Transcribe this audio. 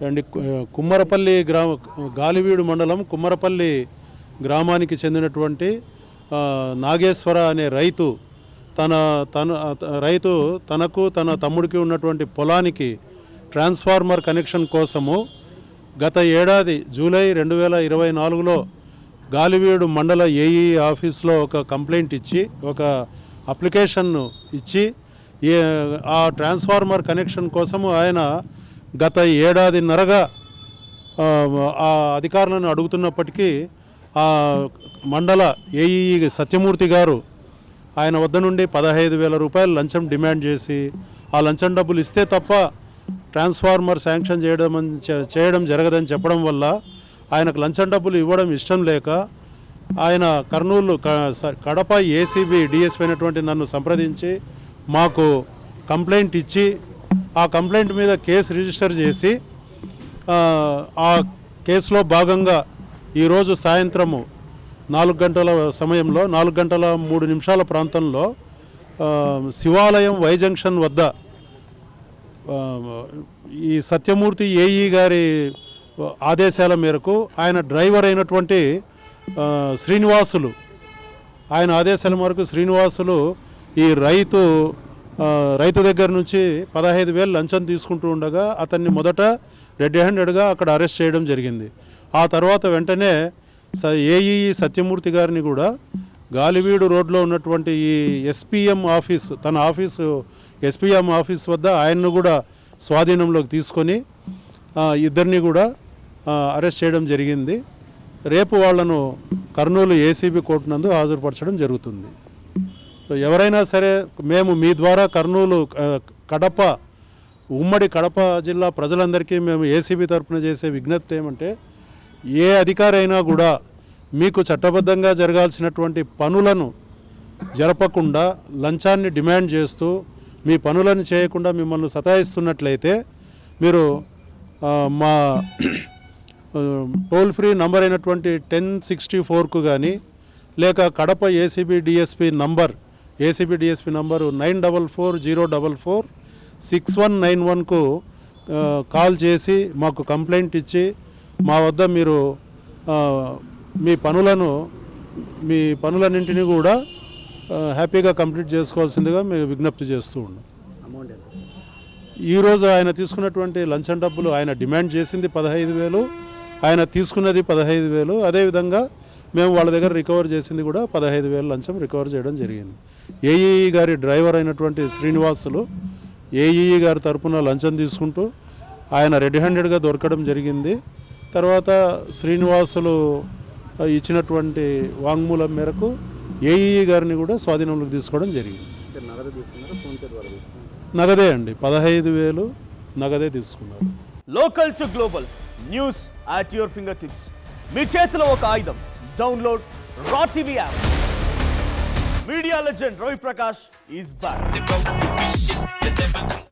And Kummarapalli Galiveedu మండలం కుమ్మరపల్లి గ్రామానికి చెందినటువంటి నాగేశ్వర అనే రైతు తనకు తన తమ్ముడికి ఉన్నటువంటి పొలానికి ట్రాన్స్ఫార్మర్ కనెక్షన్ కోసము గత ఏడాది జూలై 2024లో గాలివీడు మండల ఏఈ ఆఫీస్లో ఒక కంప్లైంట్ ఇచ్చి ఒక అప్లికేషన్ను ఇచ్చి ఆ ట్రాన్స్ఫార్మర్ కనెక్షన్ కోసము ఆయన గత ఏడాదిన్నరగా ఆ అధికారులను అడుగుతున్నప్పటికీ ఆ మండల ఏఈ సత్యమూర్తి గారు ఆయన వద్ద నుండి 15,000 రూపాయలు లంచం డిమాండ్ చేసి ఆ లంచం డబ్బులు ఇస్తే తప్ప ట్రాన్స్ఫార్మర్ శాంక్షన్ చేయడం జరగదని చెప్పడం వల్ల ఆయనకు లంచం డబ్బులు ఇవ్వడం ఇష్టం లేక ఆయన కర్నూలు కడప ఏసీబీ డిఎస్పీ అయినటువంటి నన్ను సంప్రదించి మాకు కంప్లైంట్ ఇచ్చి ఆ కంప్లైంట్ మీద కేసు రిజిస్టర్ చేసి ఆ కేసులో భాగంగా ఈరోజు సాయంత్రము 4 గంటల సమయంలో 4:03 ప్రాంతంలో శివాలయం వై జంక్షన్ వద్ద ఈ సత్యమూర్తి ఏఈ గారి ఆదేశాల మేరకు ఆయన డ్రైవర్ అయినటువంటి శ్రీనివాసులు ఆయన ఆదేశాల మేరకు శ్రీనివాసులు ఈ రైతు దగ్గర నుంచి 15,000 లంచం తీసుకుంటూ ఉండగా అతన్ని మొదట రెడ్ హ్యాండెడ్గా అక్కడ అరెస్ట్ చేయడం జరిగింది. ఆ తర్వాత వెంటనే ఏఈ సత్యమూర్తి గారిని కూడా గాలివీడు రోడ్లో ఉన్నటువంటి ఈ ఎస్పీఎం ఆఫీస్ తన ఆఫీసు ఎస్పీఎం ఆఫీస్ వద్ద ఆయన్ను కూడా స్వాధీనంలోకి తీసుకొని ఇద్దరిని కూడా అరెస్ట్ చేయడం జరిగింది. రేపు వాళ్లను కర్నూలు ఏసీబీ కోర్టు నందు హాజరుపరచడం జరుగుతుంది. ఎవరైనా సరే మేము మీ ద్వారా కర్నూలు కడప ఉమ్మడి కడప జిల్లా ప్రజలందరికీ మేము ఏసీబీ తరఫున చేసే విజ్ఞప్తి ఏమంటే ఏ అధికారి అయినా కూడా మీకు చట్టబద్ధంగా జరగాల్సినటువంటి పనులను జరపకుండా లంచాన్ని డిమాండ్ చేస్తూ మీ పనులను చేయకుండా మిమ్మల్ని సతాయిస్తున్నట్లయితే మీరు మా టోల్ ఫ్రీ నంబర్ అయినటువంటి 1064కు కానీ లేక కడప ఏసీబీ డిఎస్పీ నంబరు 9440446191కు కాల్ చేసి మాకు కంప్లైంట్ ఇచ్చి మా వద్ద మీరు మీ పనులన్నింటినీ కూడా హ్యాపీగా కంప్లీట్ చేసుకోవాల్సిందిగా మేము విజ్ఞప్తి చేస్తూ ఉన్నాం. ఈరోజు ఆయన తీసుకున్నటువంటి లంచం డబ్బులు ఆయన డిమాండ్ చేసింది 15,000, ఆయన తీసుకున్నది 15,000. అదేవిధంగా మేము వాళ్ళ దగ్గర రికవర్ చేసింది కూడా 15,000 లంచం రికవర్ చేయడం జరిగింది. ఏఈ గారి డ్రైవర్ అయినటువంటి శ్రీనివాసులు ఏఈ గారి తరపున లంచం తీసుకుంటూ ఆయన రెడ్ హ్యాండెడ్గా దొరకడం జరిగింది. తర్వాత శ్రీనివాసులు ఇచ్చినటువంటి వాంగ్మూలం మేరకు ఏఈ గారిని కూడా స్వాధీనంలోకి తీసుకోవడం జరిగింది. నగదే అండి, 15,000 నగదే తీసుకున్నారు. Local to global news at your fingertips. మీ చేతిలో ఒక ఆయుధం. Download Raw TV app. Media legend Ravi Prakash is back.